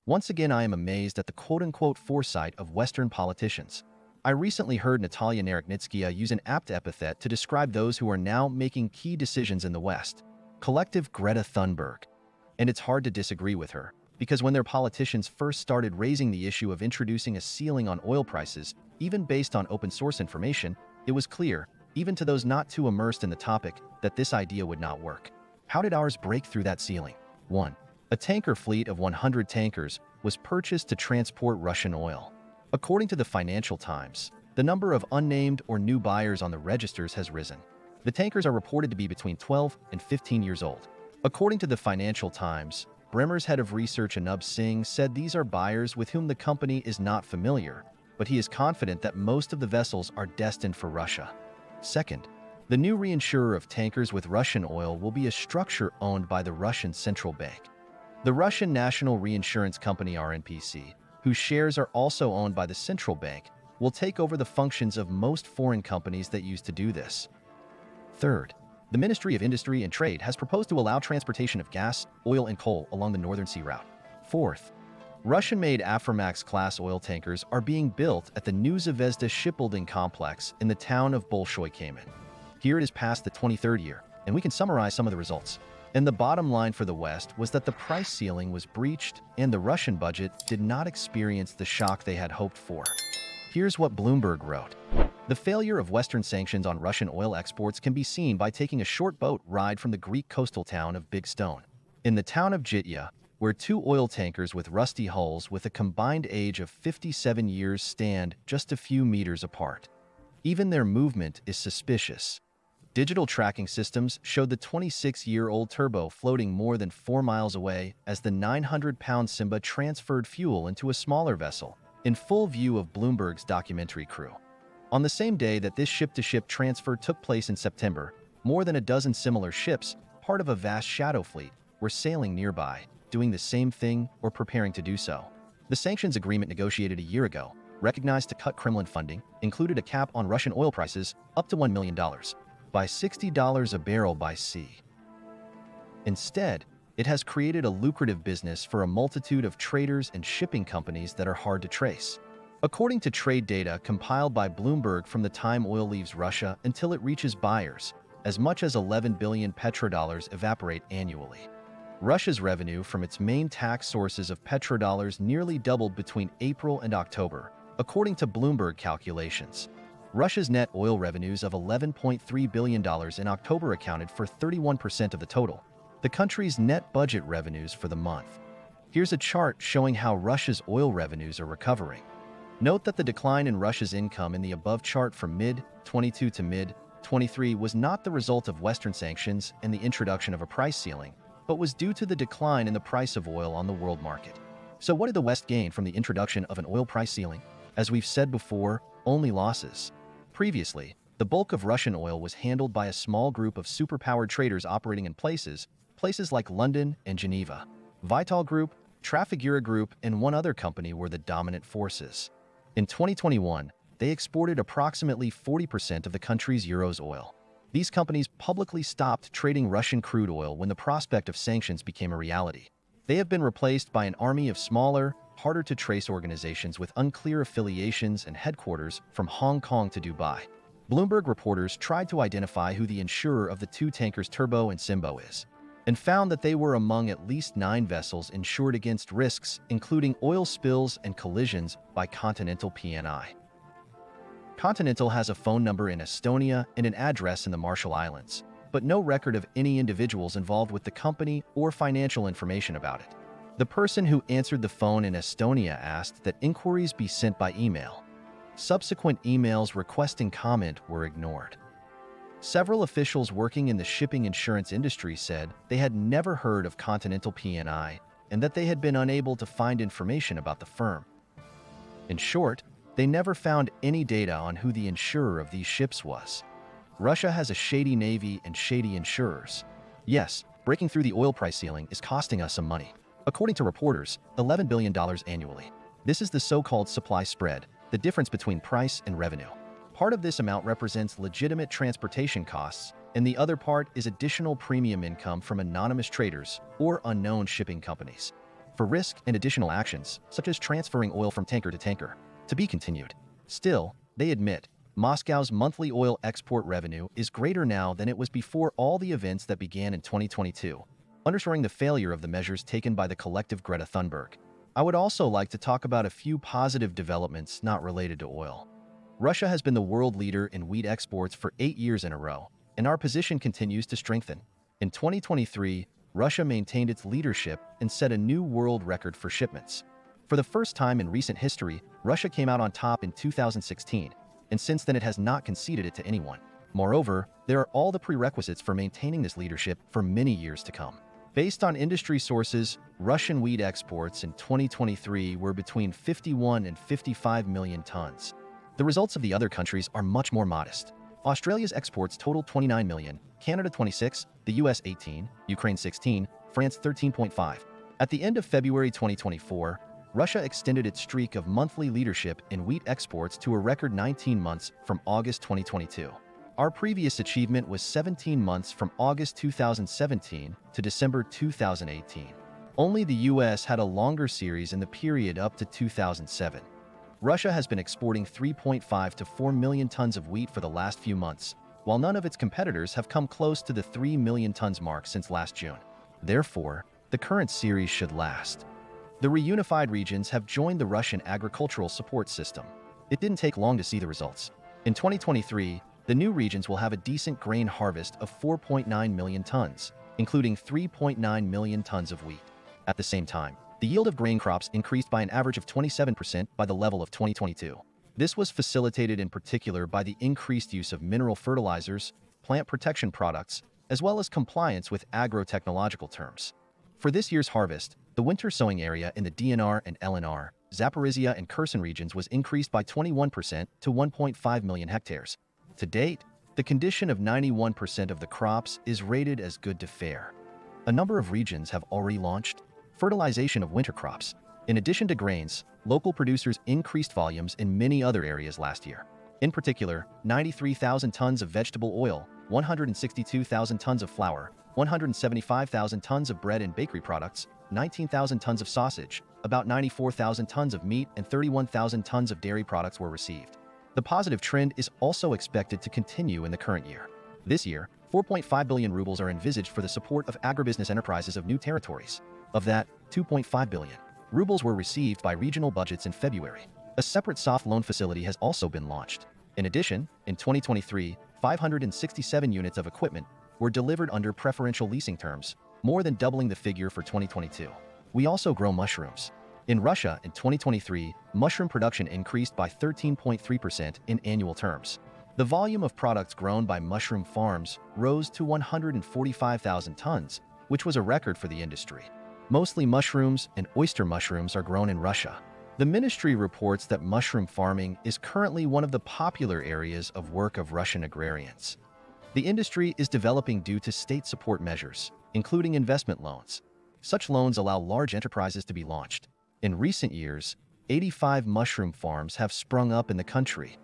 Once again, I am amazed at the quote-unquote foresight of Western politicians. I recently heard Natalia Narochnitskaya use an apt epithet to describe those who are now making key decisions in the West. Collective Greta Thunberg. And it's hard to disagree with her, because when their politicians first started raising the issue of introducing a ceiling on oil prices, even based on open-source information, it was clear, even to those not too immersed in the topic, that this idea would not work. How did ours break through that ceiling? 1. A tanker fleet of 100 tankers was purchased to transport Russian oil. According to the Financial Times, the number of unnamed or new buyers on the registers has risen. The tankers are reported to be between 12 and 15 years old. According to the Financial Times, Bremer's head of research Anub Singh said these are buyers with whom the company is not familiar, but he is confident that most of the vessels are destined for Russia. Second, the new reinsurer of tankers with Russian oil will be a structure owned by the Russian Central Bank. The Russian National Reinsurance Company RNPC, whose shares are also owned by the central bank, will take over the functions of most foreign companies that used to do this. Third, the Ministry of Industry and Trade has proposed to allow transportation of gas, oil, and coal along the Northern Sea Route. Fourth, Russian-made Aframax-class oil tankers are being built at the new Zvezda shipbuilding complex in the town of Bolshoy Kamen. Here it is past the 23rd year, and we can summarize some of the results. And the bottom line for the West was that the price ceiling was breached and the Russian budget did not experience the shock they had hoped for. Here's what Bloomberg wrote. The failure of Western sanctions on Russian oil exports can be seen by taking a short boat ride from the Greek coastal town of Big Stone. In the town of Jitya, where two oil tankers with rusty hulls with a combined age of 57 years stand just a few meters apart. Even their movement is suspicious. Digital tracking systems showed the 26-year-old turbo floating more than 4 miles away as the 900-pound Simba transferred fuel into a smaller vessel, in full view of Bloomberg's documentary crew. On the same day that this ship-to-ship transfer took place in September, more than a dozen similar ships, part of a vast shadow fleet, were sailing nearby, doing the same thing or preparing to do so. The sanctions agreement negotiated a year ago, recognized to cut Kremlin funding, included a cap on Russian oil prices up to $1 million. By $60 a barrel by sea. Instead, it has created a lucrative business for a multitude of traders and shipping companies that are hard to trace. According to trade data compiled by Bloomberg from the time oil leaves Russia until it reaches buyers, as much as 11 billion petrodollars evaporate annually. Russia's revenue from its main tax sources of petrodollars nearly doubled between April and October, according to Bloomberg calculations. Russia's net oil revenues of $11.3 billion in October accounted for 31% of the total, the country's net budget revenues for the month. Here's a chart showing how Russia's oil revenues are recovering. Note that the decline in Russia's income in the above chart from mid-22 to mid-23 was not the result of Western sanctions and the introduction of a price ceiling, but was due to the decline in the price of oil on the world market. So what did the West gain from the introduction of an oil price ceiling? As we've said before, only losses. Previously, the bulk of Russian oil was handled by a small group of superpowered traders operating in places like London and Geneva. Vital Group, Trafigura Group, and one other company were the dominant forces. In 2021, they exported approximately 40% of the country's Euros oil. These companies publicly stopped trading Russian crude oil when the prospect of sanctions became a reality. They have been replaced by an army of smaller, harder-to-trace organizations with unclear affiliations and headquarters from Hong Kong to Dubai. Bloomberg reporters tried to identify who the insurer of the two tankers Turbo and Simbo is, and found that they were among at least 9 vessels insured against risks, including oil spills and collisions by Continental PNI. Continental has a phone number in Estonia and an address in the Marshall Islands, but no record of any individuals involved with the company or financial information about it. The person who answered the phone in Estonia asked that inquiries be sent by email. Subsequent emails requesting comment were ignored. Several officials working in the shipping insurance industry said they had never heard of Continental PNI and that they had been unable to find information about the firm. In short, they never found any data on who the insurer of these ships was. Russia has a shady navy and shady insurers. Yes, breaking through the oil price ceiling is costing us some money. According to reporters, $11 billion annually. This is the so-called supply spread, the difference between price and revenue. Part of this amount represents legitimate transportation costs, and the other part is additional premium income from anonymous traders or unknown shipping companies. for risk and additional actions, such as transferring oil from tanker to tanker, to be continued. Still, they admit, Moscow's monthly oil export revenue is greater now than it was before all the events that began in 2022, underscoring the failure of the measures taken by the collective Greta Thunberg. I would also like to talk about a few positive developments not related to oil. Russia has been the world leader in wheat exports for 8 years in a row, and our position continues to strengthen. In 2023, Russia maintained its leadership and set a new world record for shipments. For the first time in recent history, Russia came out on top in 2016, and since then it has not conceded it to anyone. Moreover, there are all the prerequisites for maintaining this leadership for many years to come. Based on industry sources, Russian wheat exports in 2023 were between 51 and 55 million tons. The results of the other countries are much more modest. Australia's exports totaled 29 million, Canada 26, the US 18, Ukraine 16, France 13.5. At the end of February 2024, Russia extended its streak of monthly leadership in wheat exports to a record 19 months from August 2022. Our previous achievement was 17 months from August 2017 to December 2018. Only the US had a longer series in the period up to 2007. Russia has been exporting 3.5 to 4 million tons of wheat for the last few months, while none of its competitors have come close to the 3 million tons mark since last June. Therefore, the current series should last. The reunified regions have joined the Russian agricultural support system. It didn't take long to see the results. In 2023, the new regions will have a decent grain harvest of 4.9 million tons, including 3.9 million tons of wheat. At the same time, the yield of grain crops increased by an average of 27% by the level of 2022. This was facilitated in particular by the increased use of mineral fertilizers, plant protection products, as well as compliance with agro-technological terms. For this year's harvest, the winter sowing area in the DNR and LNR, Zaporizhia and Kherson regions was increased by 21% to 1.5 million hectares. To date, the condition of 91% of the crops is rated as good to fair. A number of regions have already launched fertilization of winter crops. In addition to grains, local producers increased volumes in many other areas last year. In particular, 93,000 tons of vegetable oil, 162,000 tons of flour, 175,000 tons of bread and bakery products, 19,000 tons of sausage, about 94,000 tons of meat, and 31,000 tons of dairy products were received. The positive trend is also expected to continue in the current year. This year, 4.5 billion rubles are envisaged for the support of agribusiness enterprises of new territories. Of that, 2.5 billion rubles were received by regional budgets in February. A separate soft loan facility has also been launched. In addition, in 2023, 567 units of equipment were delivered under preferential leasing terms, more than doubling the figure for 2022. We also grow mushrooms. In Russia, in 2023, mushroom production increased by 13.3% in annual terms. The volume of products grown by mushroom farms rose to 145,000 tons, which was a record for the industry. Mostly mushrooms and oyster mushrooms are grown in Russia. The ministry reports that mushroom farming is currently one of the popular areas of work of Russian agrarians. The industry is developing due to state support measures, including investment loans. Such loans allow large enterprises to be launched. In recent years, 85 mushroom farms have sprung up in the country.